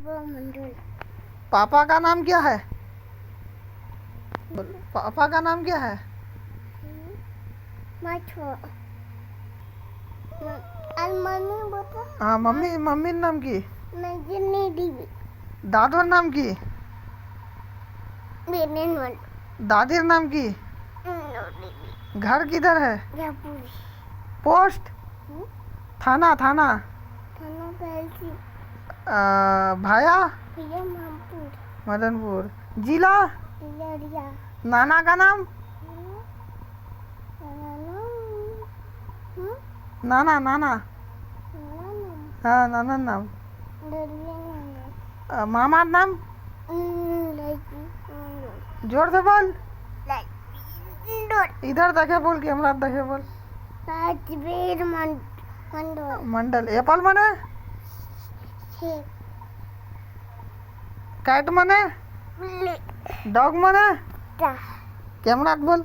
मंडल। पापा का नाम क्या है? पापा का नाम क्या है? और मम्मी बता। हाँ मम्मी मम्मी नाम की। नहीं दीदी। दादोर नाम की। बेनन दादीर नाम की। घर किधर है? पोस्ट थाना थाना थाना पहलसी। भाया भैया मामपुर। मदनपुर। जिला लड़िया। नाना का नाम? नाना नाना हाँ नाना नाम। मामा नाम? जोर से बोल। इधर देखे बोल के हमरा देखे बोल। राजवीर मंडल। मंडल। एप्पल मने? कैट मने? डॉग मने? कैमरा बोल।